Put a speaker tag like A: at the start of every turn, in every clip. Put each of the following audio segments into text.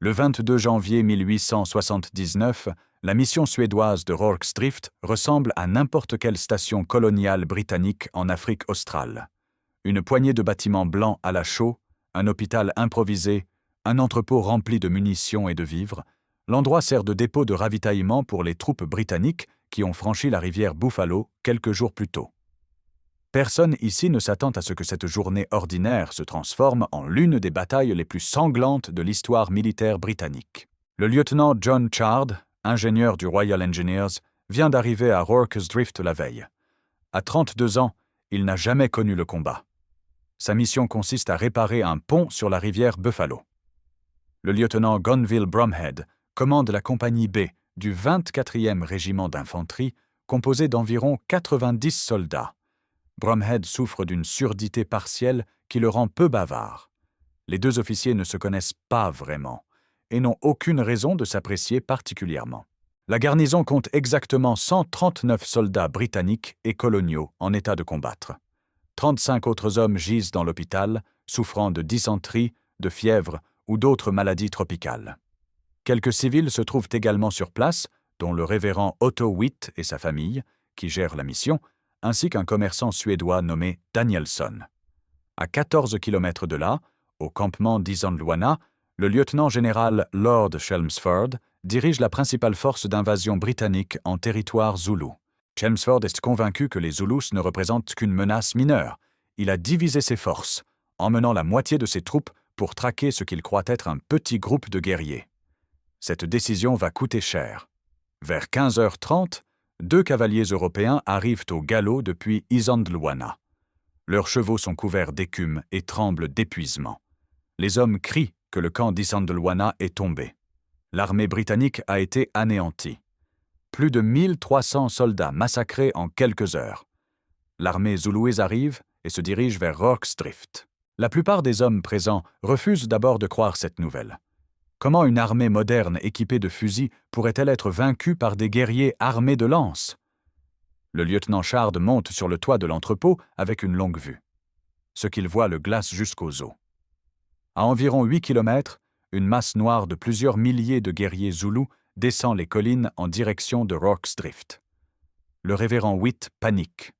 A: Le 22 janvier 1879, la mission suédoise de Rorke's-Drift ressemble à n'importe quelle station coloniale britannique en Afrique australe. Une poignée de bâtiments blancs à la chaux, un hôpital improvisé, un entrepôt rempli de munitions et de vivres, l'endroit sert de dépôt de ravitaillement pour les troupes britanniques qui ont franchi la rivière Buffalo quelques jours plus tôt. Personne ici ne s'attend à ce que cette journée ordinaire se transforme en l'une des batailles les plus sanglantes de l'histoire militaire britannique. Le lieutenant John Chard, ingénieur du Royal Engineers, vient d'arriver à Rorke's-Drift la veille. À 32 ans, il n'a jamais connu le combat. Sa mission consiste à réparer un pont sur la rivière Buffalo. Le lieutenant Gonville Bromhead commande la compagnie B du 24e régiment d'infanterie, composé d'environ 90 soldats. Bromhead souffre d'une surdité partielle qui le rend peu bavard. Les deux officiers ne se connaissent pas vraiment et n'ont aucune raison de s'apprécier particulièrement. La garnison compte exactement 139 soldats britanniques et coloniaux en état de combattre. 35 autres hommes gisent dans l'hôpital, souffrant de dysenterie, de fièvre ou d'autres maladies tropicales. Quelques civils se trouvent également sur place, dont le révérend Otto Witt et sa famille, qui gèrent la mission, ainsi qu'un commerçant suédois nommé Danielsson. À 14 km de là, au campement d'Isandlwana, le lieutenant-général Lord Chelmsford dirige la principale force d'invasion britannique en territoire zoulou. Chelmsford est convaincu que les Zoulous ne représentent qu'une menace mineure. Il a divisé ses forces, emmenant la moitié de ses troupes pour traquer ce qu'il croit être un petit groupe de guerriers. Cette décision va coûter cher. Vers 15h30, 2 cavaliers européens arrivent au galop depuis Isandlwana. Leurs chevaux sont couverts d'écume et tremblent d'épuisement. Les hommes crient que le camp d'Isandlwana est tombé. L'armée britannique a été anéantie. Plus de 1300 soldats massacrés en quelques heures. L'armée zoulouise arrive et se dirige vers Rorke's-Drift. La plupart des hommes présents refusent d'abord de croire cette nouvelle. Comment une armée moderne équipée de fusils pourrait-elle être vaincue par des guerriers armés de lances? Le lieutenant Chard monte sur le toit de l'entrepôt avec une longue vue. Ce qu'il voit le glace jusqu'aux os. À environ 8 km, une masse noire de plusieurs milliers de guerriers zoulous descend les collines en direction de Rorke's-Drift. Le révérend Witt panique.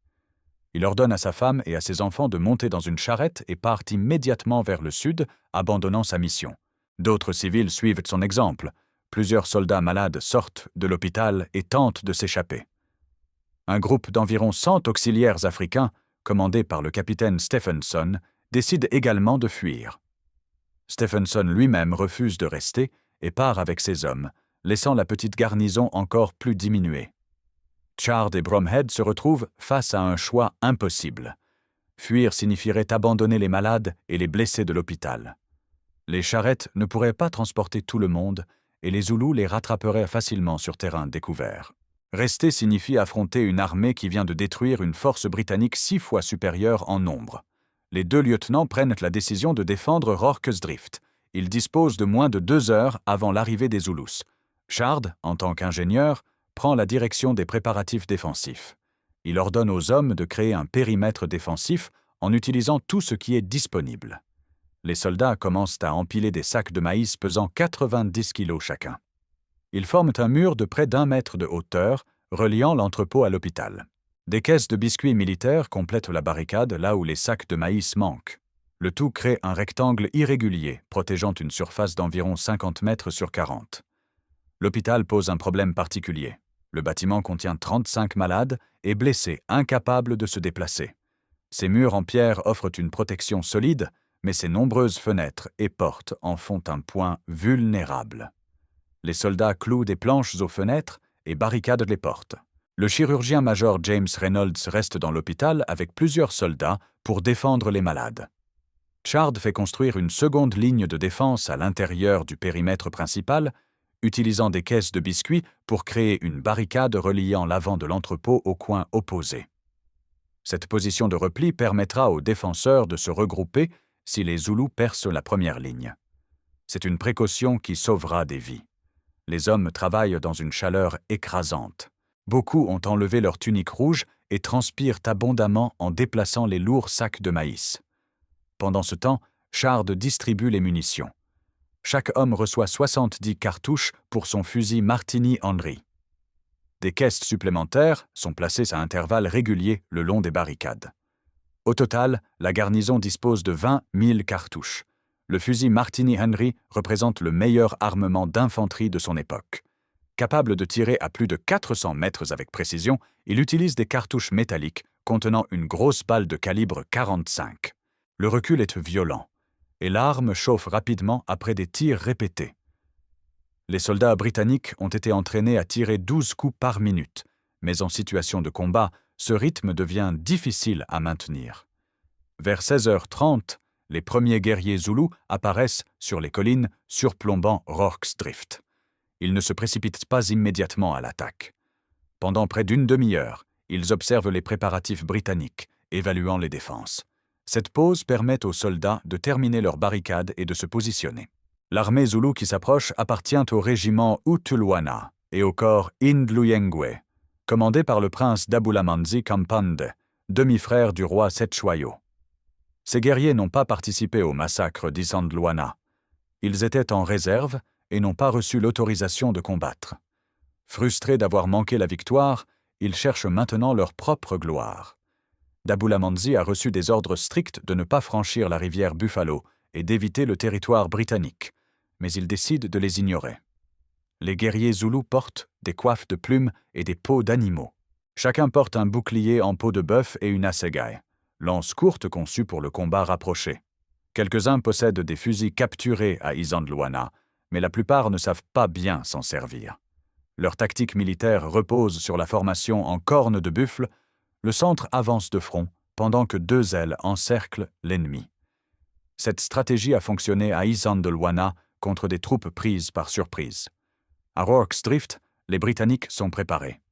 A: Il ordonne à sa femme et à ses enfants de monter dans une charrette et part immédiatement vers le sud, abandonnant sa mission. D'autres civils suivent son exemple. Plusieurs soldats malades sortent de l'hôpital et tentent de s'échapper. Un groupe d'environ 100 auxiliaires africains, commandé par le capitaine Stephenson, décide également de fuir. Stephenson lui-même refuse de rester et part avec ses hommes, laissant la petite garnison encore plus diminuée. Chard et Bromhead se retrouvent face à un choix impossible. Fuir signifierait abandonner les malades et les blessés de l'hôpital. Les charrettes ne pourraient pas transporter tout le monde et les Zoulous les rattraperaient facilement sur terrain découvert. Rester signifie affronter une armée qui vient de détruire une force britannique 6 fois supérieure en nombre. Les 2 lieutenants prennent la décision de défendre Rorke's-Drift. Ils disposent de moins de 2 heures avant l'arrivée des Zoulous. Chard, en tant qu'ingénieur, prend la direction des préparatifs défensifs. Il ordonne aux hommes de créer un périmètre défensif en utilisant tout ce qui est disponible. Les soldats commencent à empiler des sacs de maïs pesant 90 kilos chacun. Ils forment un mur de près d'1 mètre de hauteur, reliant l'entrepôt à l'hôpital. Des caisses de biscuits militaires complètent la barricade là où les sacs de maïs manquent. Le tout crée un rectangle irrégulier, protégeant une surface d'environ 50 mètres sur 40. L'hôpital pose un problème particulier. Le bâtiment contient 35 malades et blessés incapables de se déplacer. Ces murs en pierre offrent une protection solide, mais ses nombreuses fenêtres et portes en font un point vulnérable. Les soldats clouent des planches aux fenêtres et barricadent les portes. Le chirurgien-major James Reynolds reste dans l'hôpital avec plusieurs soldats pour défendre les malades. Chard fait construire une seconde ligne de défense à l'intérieur du périmètre principal, utilisant des caisses de biscuits pour créer une barricade reliant l'avant de l'entrepôt au coin opposé. Cette position de repli permettra aux défenseurs de se regrouper si les Zoulous percent la première ligne. C'est une précaution qui sauvera des vies. Les hommes travaillent dans une chaleur écrasante. Beaucoup ont enlevé leur tunique rouge et transpirent abondamment en déplaçant les lourds sacs de maïs. Pendant ce temps, Chard distribue les munitions. Chaque homme reçoit 70 cartouches pour son fusil Martini-Henry. Des caisses supplémentaires sont placées à intervalles réguliers le long des barricades. Au total, la garnison dispose de 20 000 cartouches. Le fusil Martini-Henry représente le meilleur armement d'infanterie de son époque. Capable de tirer à plus de 400 mètres avec précision, il utilise des cartouches métalliques contenant une grosse balle de calibre 45. Le recul est violent, et l'arme chauffe rapidement après des tirs répétés. Les soldats britanniques ont été entraînés à tirer 12 coups par minute, mais en situation de combat, ce rythme devient difficile à maintenir. Vers 16h30, les premiers guerriers zoulous apparaissent sur les collines surplombant Rorke's Drift. Ils ne se précipitent pas immédiatement à l'attaque. Pendant près d'une demi-heure, ils observent les préparatifs britanniques, évaluant les défenses. Cette pause permet aux soldats de terminer leur barricade et de se positionner. L'armée zoulou qui s'approche appartient au régiment Utulwana et au corps Indluyengwe, commandé par le prince d'Abulamanzi Kampande, demi-frère du roi Setchwayo. Ces guerriers n'ont pas participé au massacre d'Isandlwana. Ils étaient en réserve et n'ont pas reçu l'autorisation de combattre. Frustrés d'avoir manqué la victoire, ils cherchent maintenant leur propre gloire. Dabulamanzi a reçu des ordres stricts de ne pas franchir la rivière Buffalo et d'éviter le territoire britannique, mais il décide de les ignorer. Les guerriers zoulous portent des coiffes de plumes et des peaux d'animaux. Chacun porte un bouclier en peau de bœuf et une assegai, lance courte conçue pour le combat rapproché. Quelques-uns possèdent des fusils capturés à Isandlwana, mais la plupart ne savent pas bien s'en servir. Leur tactique militaire repose sur la formation en corne de buffle. Le centre avance de front, pendant que deux ailes encerclent l'ennemi. Cette stratégie a fonctionné à Isandlwana contre des troupes prises par surprise. À Rorke's Drift, les Britanniques sont préparés.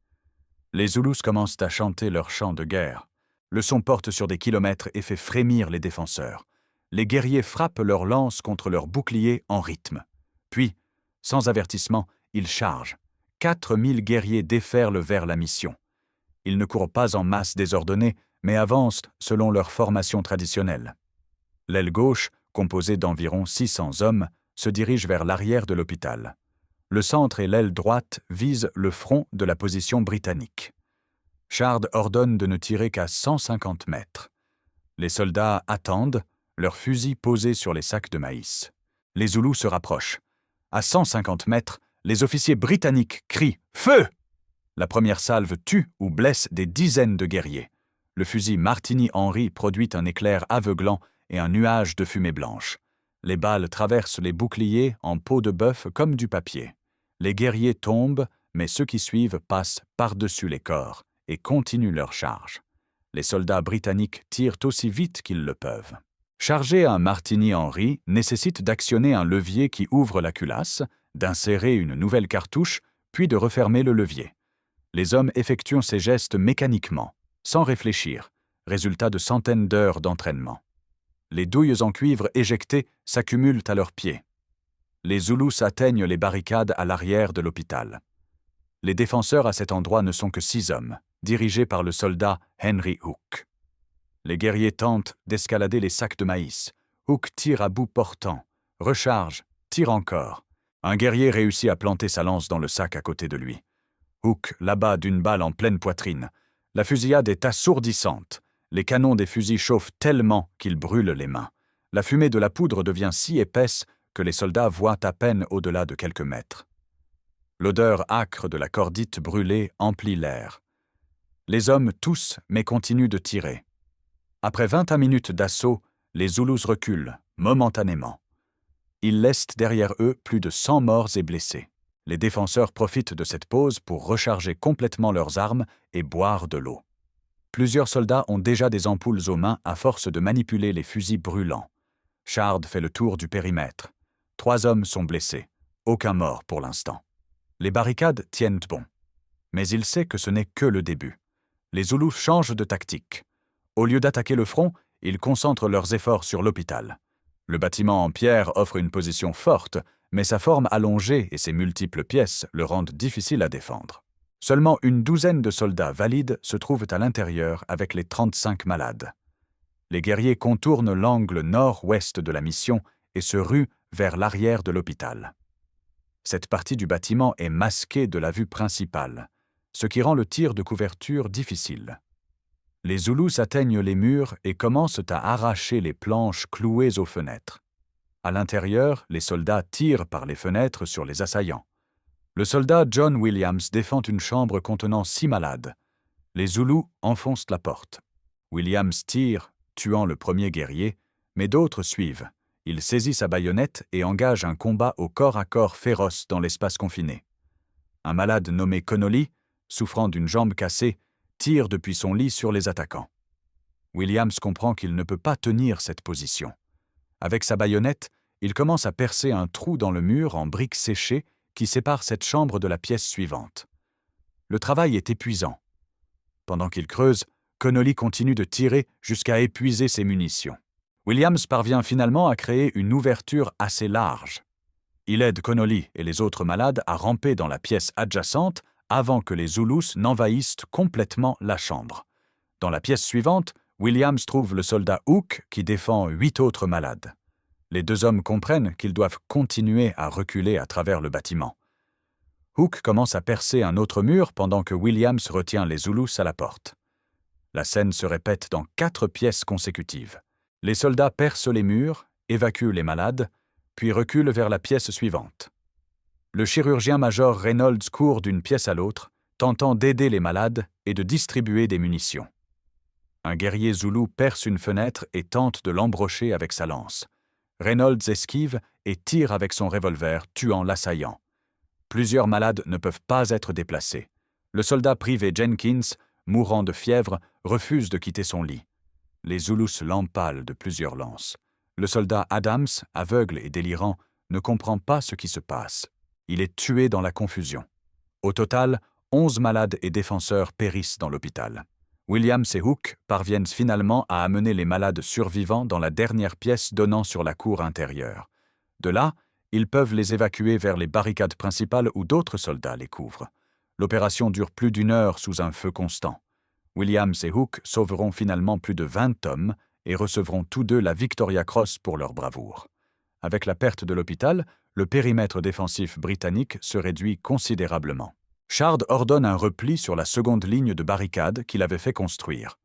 A: Les Zoulous commencent à chanter leur chant de guerre. Le son porte sur des kilomètres et fait frémir les défenseurs. Les guerriers frappent leurs lances contre leurs boucliers en rythme. Puis, sans avertissement, ils chargent. 4000 guerriers déferlent vers la mission. Ils ne courent pas en masse désordonnée, mais avancent selon leur formation traditionnelle. L'aile gauche, composée d'environ 600 hommes, se dirige vers l'arrière de l'hôpital. Le centre et l'aile droite visent le front de la position britannique. Chard ordonne de ne tirer qu'à 150 mètres. Les soldats attendent, leurs fusils posés sur les sacs de maïs. Les Zoulous se rapprochent. À 150 mètres, les officiers britanniques crient « Feu !» La première salve tue ou blesse des dizaines de guerriers. Le fusil Martini-Henry produit un éclair aveuglant et un nuage de fumée blanche. Les balles traversent les boucliers en peau de bœuf comme du papier. Les guerriers tombent, mais ceux qui suivent passent par-dessus les corps et continuent leur charge. Les soldats britanniques tirent aussi vite qu'ils le peuvent. Charger un Martini-Henry nécessite d'actionner un levier qui ouvre la culasse, d'insérer une nouvelle cartouche, puis de refermer le levier. Les hommes effectuent ces gestes mécaniquement, sans réfléchir, résultat de centaines d'heures d'entraînement. Les douilles en cuivre éjectées s'accumulent à leurs pieds. Les Zoulous atteignent les barricades à l'arrière de l'hôpital. Les défenseurs à cet endroit ne sont que 6 hommes, dirigés par le soldat Henry Hook. Les guerriers tentent d'escalader les sacs de maïs. Hook tire à bout portant, recharge, tire encore. Un guerrier réussit à planter sa lance dans le sac à côté de lui. Hook l'abat d'une balle en pleine poitrine. La fusillade est assourdissante. Les canons des fusils chauffent tellement qu'ils brûlent les mains. La fumée de la poudre devient si épaisse que les soldats voient à peine au-delà de quelques mètres. L'odeur âcre de la cordite brûlée emplit l'air. Les hommes toussent mais continuent de tirer. Après 21 minutes d'assaut, les Zoulous reculent, momentanément. Ils laissent derrière eux plus de 100 morts et blessés. Les défenseurs profitent de cette pause pour recharger complètement leurs armes et boire de l'eau. Plusieurs soldats ont déjà des ampoules aux mains à force de manipuler les fusils brûlants. Chard fait le tour du périmètre. 3 hommes sont blessés. Aucun mort pour l'instant. Les barricades tiennent bon. Mais il sait que ce n'est que le début. Les Zoulous changent de tactique. Au lieu d'attaquer le front, ils concentrent leurs efforts sur l'hôpital. Le bâtiment en pierre offre une position forte, mais sa forme allongée et ses multiples pièces le rendent difficile à défendre. Seulement une douzaine de soldats valides se trouvent à l'intérieur avec les 35 malades. Les guerriers contournent l'angle nord-ouest de la mission et se ruent vers l'arrière de l'hôpital. Cette partie du bâtiment est masquée de la vue principale, ce qui rend le tir de couverture difficile. Les Zoulous atteignent les murs et commencent à arracher les planches clouées aux fenêtres. À l'intérieur, les soldats tirent par les fenêtres sur les assaillants. Le soldat John Williams défend une chambre contenant 6 malades. Les Zoulous enfoncent la porte. Williams tire, tuant le premier guerrier, mais d'autres suivent. Il saisit sa baïonnette et engage un combat au corps à corps féroce dans l'espace confiné. Un malade nommé Connolly, souffrant d'une jambe cassée, tire depuis son lit sur les attaquants. Williams comprend qu'il ne peut pas tenir cette position. Avec sa baïonnette, il commence à percer un trou dans le mur en briques séchées qui sépare cette chambre de la pièce suivante. Le travail est épuisant. Pendant qu'il creuse, Connolly continue de tirer jusqu'à épuiser ses munitions. Williams parvient finalement à créer une ouverture assez large. Il aide Connolly et les autres malades à ramper dans la pièce adjacente avant que les Zoulous n'envahissent complètement la chambre. Dans la pièce suivante, Williams trouve le soldat Hook qui défend 8 autres malades. Les 2 hommes comprennent qu'ils doivent continuer à reculer à travers le bâtiment. Hook commence à percer un autre mur pendant que Williams retient les Zoulous à la porte. La scène se répète dans 4 pièces consécutives. Les soldats percent les murs, évacuent les malades, puis reculent vers la pièce suivante. Le chirurgien-major Reynolds court d'une pièce à l'autre, tentant d'aider les malades et de distribuer des munitions. Un guerrier zoulou perce une fenêtre et tente de l'embrocher avec sa lance. Reynolds esquive et tire avec son revolver, tuant l'assaillant. Plusieurs malades ne peuvent pas être déplacés. Le soldat privé Jenkins, mourant de fièvre, refuse de quitter son lit. Les Zoulous l'empalent de plusieurs lances. Le soldat Adams, aveugle et délirant, ne comprend pas ce qui se passe. Il est tué dans la confusion. Au total, 11 malades et défenseurs périssent dans l'hôpital. Williams et Hook parviennent finalement à amener les malades survivants dans la dernière pièce donnant sur la cour intérieure. De là, ils peuvent les évacuer vers les barricades principales où d'autres soldats les couvrent. L'opération dure plus d'1 heure sous un feu constant. Williams et Hook sauveront finalement plus de 20 hommes et recevront tous 2 la Victoria Cross pour leur bravoure. Avec la perte de l'hôpital, le périmètre défensif britannique se réduit considérablement. Shard ordonne un repli sur la seconde ligne de barricade qu'il avait fait construire.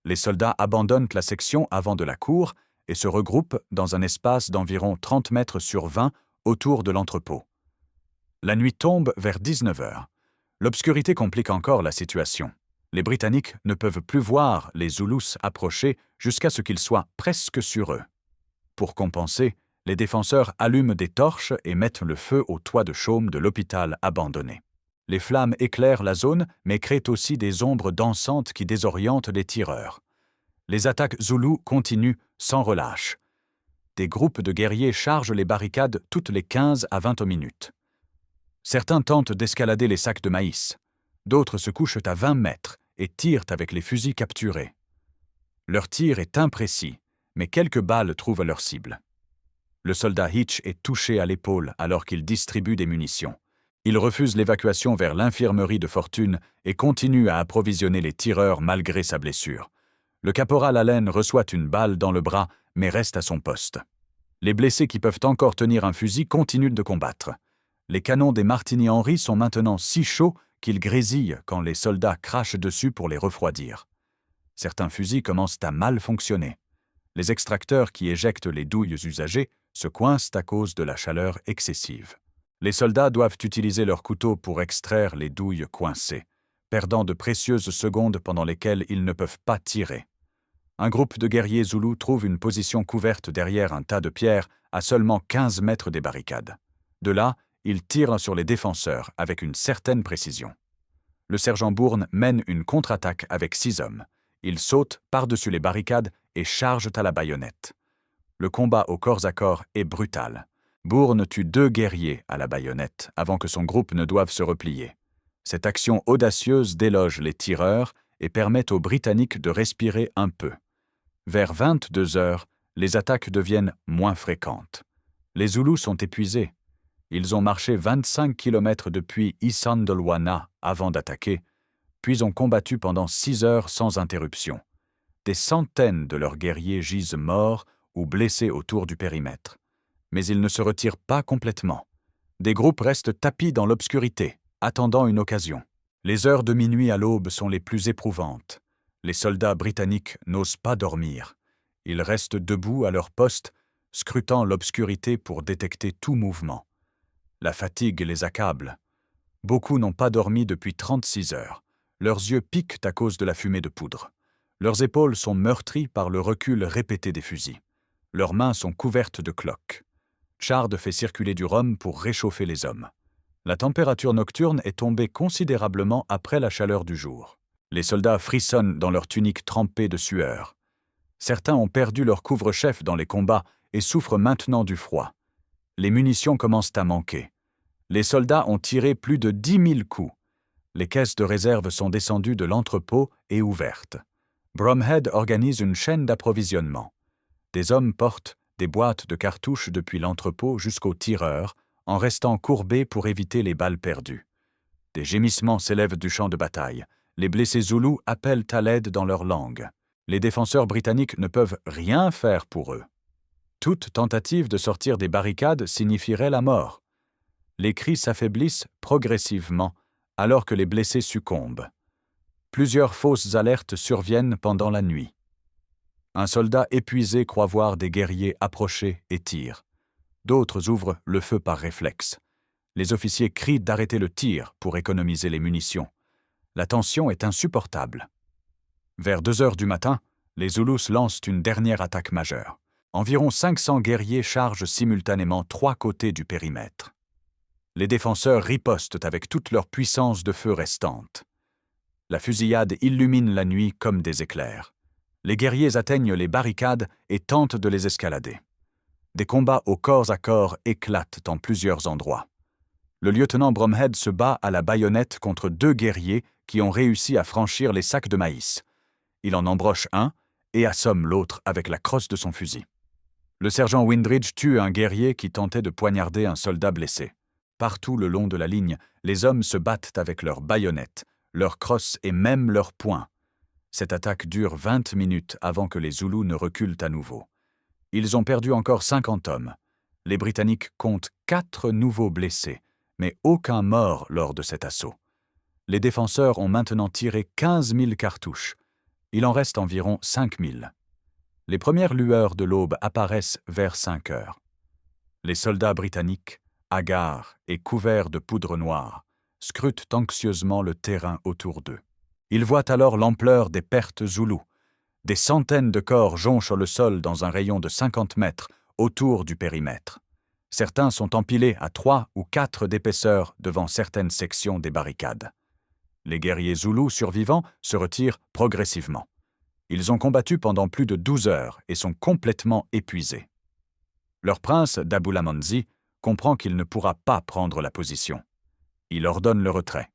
A: Les soldats abandonnent la section avant de la cour et se regroupent dans un espace d'environ 30 mètres sur 20 autour de l'entrepôt. La nuit tombe vers 19 heures. L'obscurité complique encore la situation. Les Britanniques ne peuvent plus voir les Zoulous approcher jusqu'à ce qu'ils soient presque sur eux. Pour compenser, les défenseurs allument des torches et mettent le feu au toit de chaume de l'hôpital abandonné. Les flammes éclairent la zone, mais créent aussi des ombres dansantes qui désorientent les tireurs. Les attaques zoulous continuent sans relâche. Des groupes de guerriers chargent les barricades toutes les 15 à 20 minutes. Certains tentent d'escalader les sacs de maïs. D'autres se couchent à 20 mètres et tirent avec les fusils capturés. Leur tir est imprécis, mais quelques balles trouvent leur cible. Le soldat Hitch est touché à l'épaule alors qu'il distribue des munitions. Il refuse l'évacuation vers l'infirmerie de Fortune et continue à approvisionner les tireurs malgré sa blessure. Le caporal Allen reçoit une balle dans le bras, mais reste à son poste. Les blessés qui peuvent encore tenir un fusil continuent de combattre. Les canons des Martini-Henry sont maintenant si chauds qu'ils grésillent quand les soldats crachent dessus pour les refroidir. Certains fusils commencent à mal fonctionner. Les extracteurs qui éjectent les douilles usagées se coincent à cause de la chaleur excessive. Les soldats doivent utiliser leurs couteaux pour extraire les douilles coincées, perdant de précieuses secondes pendant lesquelles ils ne peuvent pas tirer. Un groupe de guerriers zoulous trouve une position couverte derrière un tas de pierres à seulement 15 mètres des barricades. De là, ils tirent sur les défenseurs avec une certaine précision. Le sergent Bourne mène une contre-attaque avec 6 hommes. Ils sautent par-dessus les barricades et chargent à la baïonnette. Le combat au corps à corps est brutal. Bourne tue 2 guerriers à la baïonnette avant que son groupe ne doive se replier. Cette action audacieuse déloge les tireurs et permet aux Britanniques de respirer un peu. Vers 22 heures, les attaques deviennent moins fréquentes. Les Zoulous sont épuisés. Ils ont marché 25 km depuis Isandlwana avant d'attaquer, puis ont combattu pendant 6 heures sans interruption. Des centaines de leurs guerriers gisent morts ou blessés autour du périmètre. Mais ils ne se retirent pas complètement. Des groupes restent tapis dans l'obscurité, attendant une occasion. Les heures de minuit à l'aube sont les plus éprouvantes. Les soldats britanniques n'osent pas dormir. Ils restent debout à leur poste, scrutant l'obscurité pour détecter tout mouvement. La fatigue les accable. Beaucoup n'ont pas dormi depuis 36 heures. Leurs yeux piquent à cause de la fumée de poudre. Leurs épaules sont meurtries par le recul répété des fusils. Leurs mains sont couvertes de cloques. Chard fait circuler du rhum pour réchauffer les hommes. La température nocturne est tombée considérablement après la chaleur du jour. Les soldats frissonnent dans leurs tuniques trempées de sueur. Certains ont perdu leur couvre-chef dans les combats et souffrent maintenant du froid. Les munitions commencent à manquer. Les soldats ont tiré plus de 10 000 coups. Les caisses de réserve sont descendues de l'entrepôt et ouvertes. Bromhead organise une chaîne d'approvisionnement. Des hommes portent des boîtes de cartouches depuis l'entrepôt jusqu'aux tireurs, en restant courbés pour éviter les balles perdues. Des gémissements s'élèvent du champ de bataille. Les blessés zoulous appellent à l'aide dans leur langue. Les défenseurs britanniques ne peuvent rien faire pour eux. Toute tentative de sortir des barricades signifierait la mort. Les cris s'affaiblissent progressivement alors que les blessés succombent. Plusieurs fausses alertes surviennent pendant la nuit. Un soldat épuisé croit voir des guerriers approcher et tire. D'autres ouvrent le feu par réflexe. Les officiers crient d'arrêter le tir pour économiser les munitions. La tension est insupportable. Vers 2 heures du matin, les Zoulous lancent une dernière attaque majeure. Environ 500 guerriers chargent simultanément 3 côtés du périmètre. Les défenseurs ripostent avec toute leur puissance de feu restante. La fusillade illumine la nuit comme des éclairs. Les guerriers atteignent les barricades et tentent de les escalader. Des combats au corps à corps éclatent en plusieurs endroits. Le lieutenant Bromhead se bat à la baïonnette contre 2 guerriers qui ont réussi à franchir les sacs de maïs. Il en embroche un et assomme l'autre avec la crosse de son fusil. Le sergent Windridge tue un guerrier qui tentait de poignarder un soldat blessé. Partout le long de la ligne, les hommes se battent avec leurs baïonnettes, leurs crosses et même leurs poings. Cette attaque dure 20 minutes avant que les Zoulous ne reculent à nouveau. Ils ont perdu encore 50 hommes. Les Britanniques comptent 4 nouveaux blessés, mais aucun mort lors de cet assaut. Les défenseurs ont maintenant tiré 15 000 cartouches. Il en reste environ 5 000. Les premières lueurs de l'aube apparaissent vers 5 heures. Les soldats britanniques, hagards et couverts de poudre noire, scrutent anxieusement le terrain autour d'eux. Ils voient alors l'ampleur des pertes zoulous. Des centaines de corps jonchent le sol dans un rayon de 50 mètres autour du périmètre. Certains sont empilés à 3 ou 4 d'épaisseur devant certaines sections des barricades. Les guerriers zoulous survivants se retirent progressivement. Ils ont combattu pendant plus de 12 heures et sont complètement épuisés. Leur prince, Dabulamanzi, comprend qu'il ne pourra pas prendre la position. Il ordonne le retrait.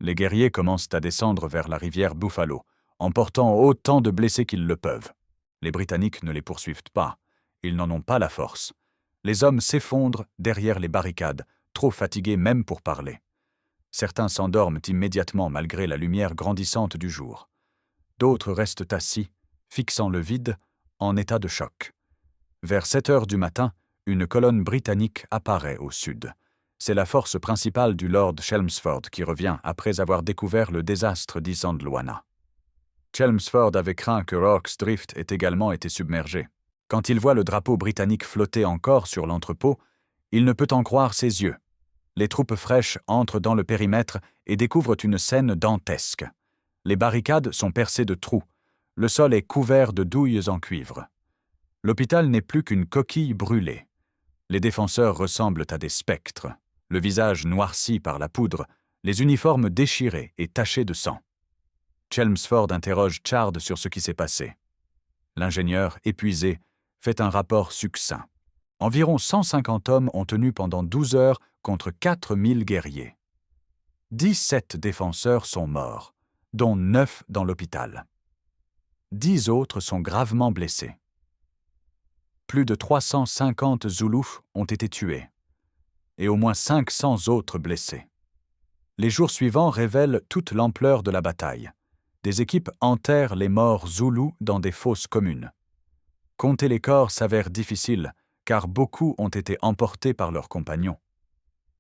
A: Les guerriers commencent à descendre vers la rivière Buffalo, emportant autant de blessés qu'ils le peuvent. Les Britanniques ne les poursuivent pas. Ils n'en ont pas la force. Les hommes s'effondrent derrière les barricades, trop fatigués même pour parler. Certains s'endorment immédiatement malgré la lumière grandissante du jour. D'autres restent assis, fixant le vide, en état de choc. Vers 7 heures du matin, une colonne britannique apparaît au sud. C'est la force principale du Lord Chelmsford qui revient après avoir découvert le désastre d'Isandlwana. Chelmsford avait craint que Rorke's Drift ait également été submergé. Quand il voit le drapeau britannique flotter encore sur l'entrepôt, il ne peut en croire ses yeux. Les troupes fraîches entrent dans le périmètre et découvrent une scène dantesque. Les barricades sont percées de trous. Le sol est couvert de douilles en cuivre. L'hôpital n'est plus qu'une coquille brûlée. Les défenseurs ressemblent à des spectres, le visage noirci par la poudre, les uniformes déchirés et tachés de sang. Chelmsford interroge Chard sur ce qui s'est passé. L'ingénieur, épuisé, fait un rapport succinct. Environ 150 hommes ont tenu pendant 12 heures contre 4000 guerriers. 17 défenseurs sont morts, dont 9 dans l'hôpital. 10 autres sont gravement blessés. Plus de 350 Zoulous ont été tués et au moins 500 autres blessés. Les jours suivants révèlent toute l'ampleur de la bataille. Des équipes enterrent les morts Zoulous dans des fosses communes. Compter les corps s'avère difficile, car beaucoup ont été emportés par leurs compagnons.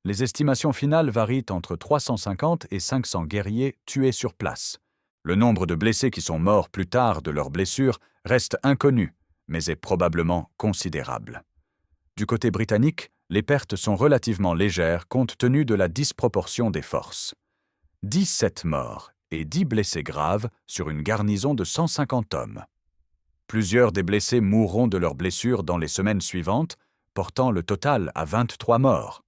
A: Les estimations finales varient entre 350 et 500 guerriers tués sur place. Le nombre de blessés qui sont morts plus tard de leurs blessures reste inconnu, mais est probablement considérable. Du côté britannique, les pertes sont relativement légères compte tenu de la disproportion des forces. 17 morts et 10 blessés graves sur une garnison de 150 hommes. Plusieurs des blessés mourront de leurs blessures dans les semaines suivantes, portant le total à 23 morts.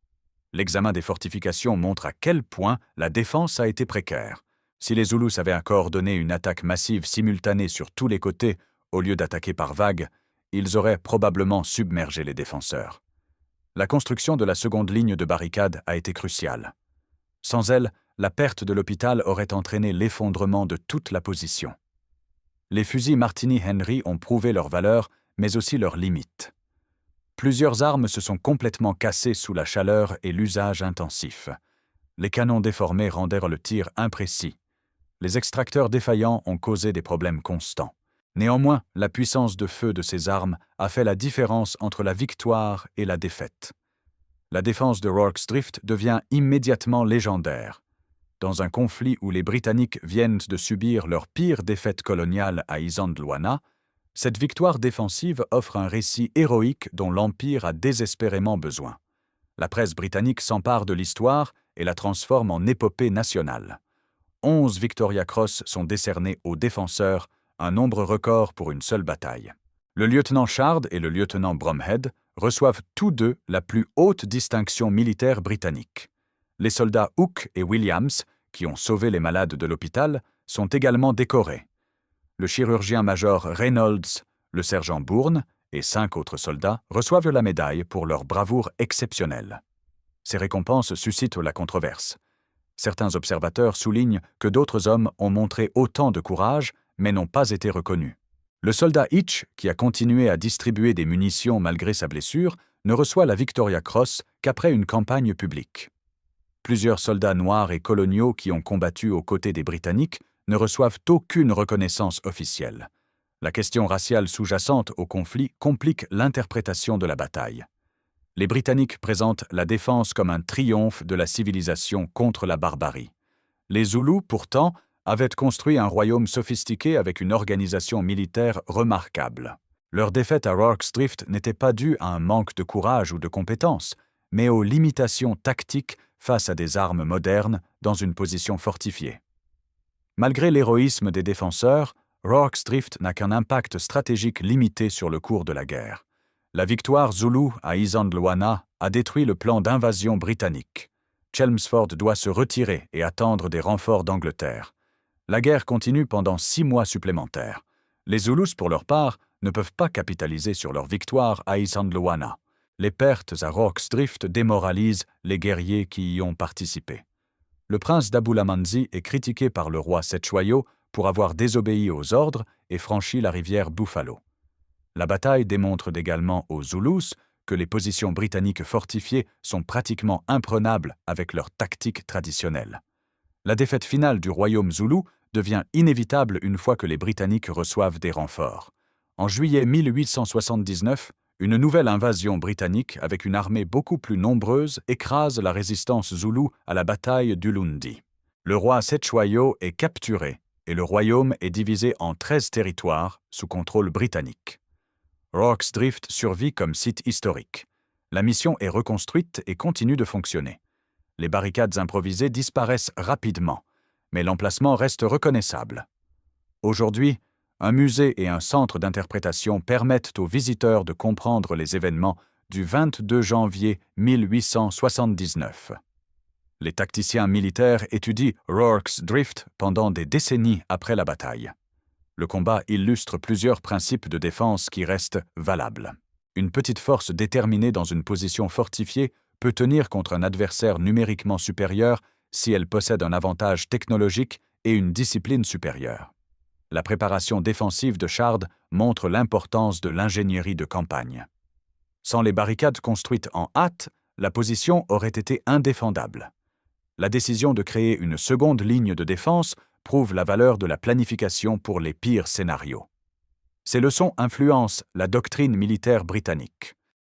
A: L'examen des fortifications montre à quel point la défense a été précaire. Si les Zoulous avaient coordonné une attaque massive simultanée sur tous les côtés, au lieu d'attaquer par vagues, ils auraient probablement submergé les défenseurs. La construction de la seconde ligne de barricades a été cruciale. Sans elle, la perte de l'hôpital aurait entraîné l'effondrement de toute la position. Les fusils Martini-Henry ont prouvé leur valeur, mais aussi leurs limites. Plusieurs armes se sont complètement cassées sous la chaleur et l'usage intensif. Les canons déformés rendèrent le tir imprécis. Les extracteurs défaillants ont causé des problèmes constants. Néanmoins, la puissance de feu de ces armes a fait la différence entre la victoire et la défaite. La défense de Rorke's Drift devient immédiatement légendaire. Dans un conflit où les Britanniques viennent de subir leur pire défaite coloniale à Isandlwana, cette victoire défensive offre un récit héroïque dont l'Empire a désespérément besoin. La presse britannique s'empare de l'histoire et la transforme en épopée nationale. 11 Victoria Cross sont décernés aux défenseurs, un nombre record pour une seule bataille. Le lieutenant Shard et le lieutenant Bromhead reçoivent tous deux la plus haute distinction militaire britannique. Les soldats Hook et Williams, qui ont sauvé les malades de l'hôpital, sont également décorés. Le chirurgien-major Reynolds, le sergent Bourne et 5 autres soldats reçoivent la médaille pour leur bravoure exceptionnelle. Ces récompenses suscitent la controverse. Certains observateurs soulignent que d'autres hommes ont montré autant de courage, mais n'ont pas été reconnus. Le soldat Hitch, qui a continué à distribuer des munitions malgré sa blessure, ne reçoit la Victoria Cross qu'après une campagne publique. Plusieurs soldats noirs et coloniaux qui ont combattu aux côtés des Britanniques ne reçoivent aucune reconnaissance officielle. La question raciale sous-jacente au conflit complique l'interprétation de la bataille. Les Britanniques présentent la défense comme un triomphe de la civilisation contre la barbarie. Les Zoulous, pourtant, avaient construit un royaume sophistiqué avec une organisation militaire remarquable. Leur défaite à Rorke's Drift n'était pas due à un manque de courage ou de compétences, mais aux limitations tactiques face à des armes modernes dans une position fortifiée. Malgré l'héroïsme des défenseurs, Rorke's Drift n'a qu'un impact stratégique limité sur le cours de la guerre. La victoire Zoulou à Isandlwana a détruit le plan d'invasion britannique. Chelmsford doit se retirer et attendre des renforts d'Angleterre. La guerre continue pendant 6 mois supplémentaires. Les Zoulous, pour leur part, ne peuvent pas capitaliser sur leur victoire à Isandlwana. Les pertes à Rorke's Drift démoralisent les guerriers qui y ont participé. Le prince d'Abulamanzi est critiqué par le roi Cetshwayo pour avoir désobéi aux ordres et franchi la rivière Buffalo. La bataille démontre également aux Zoulous que les positions britanniques fortifiées sont pratiquement imprenables avec leur tactique traditionnelle. La défaite finale du royaume zoulou devient inévitable une fois que les Britanniques reçoivent des renforts. En juillet 1879, une nouvelle invasion britannique avec une armée beaucoup plus nombreuse écrase la résistance zoulou à la bataille d'Ulundi. Le roi Cetshwayo est capturé et le royaume est divisé en 13 territoires sous contrôle britannique. Rorke's Drift survit comme site historique. La mission est reconstruite et continue de fonctionner. Les barricades improvisées disparaissent rapidement, mais l'emplacement reste reconnaissable. Aujourd'hui, un musée et un centre d'interprétation permettent aux visiteurs de comprendre les événements du 22 janvier 1879. Les tacticiens militaires étudient Rorke's Drift pendant des décennies après la bataille. Le combat illustre plusieurs principes de défense qui restent valables. Une petite force déterminée dans une position fortifiée peut tenir contre un adversaire numériquement supérieur si elle possède un avantage technologique et une discipline supérieure. La préparation défensive de Shard montre l'importance de l'ingénierie de campagne. Sans les barricades construites en hâte, la position aurait été indéfendable. La décision de créer une seconde ligne de défense prouve la valeur de la planification pour les pires scénarios. Ces leçons influencent la doctrine militaire britannique.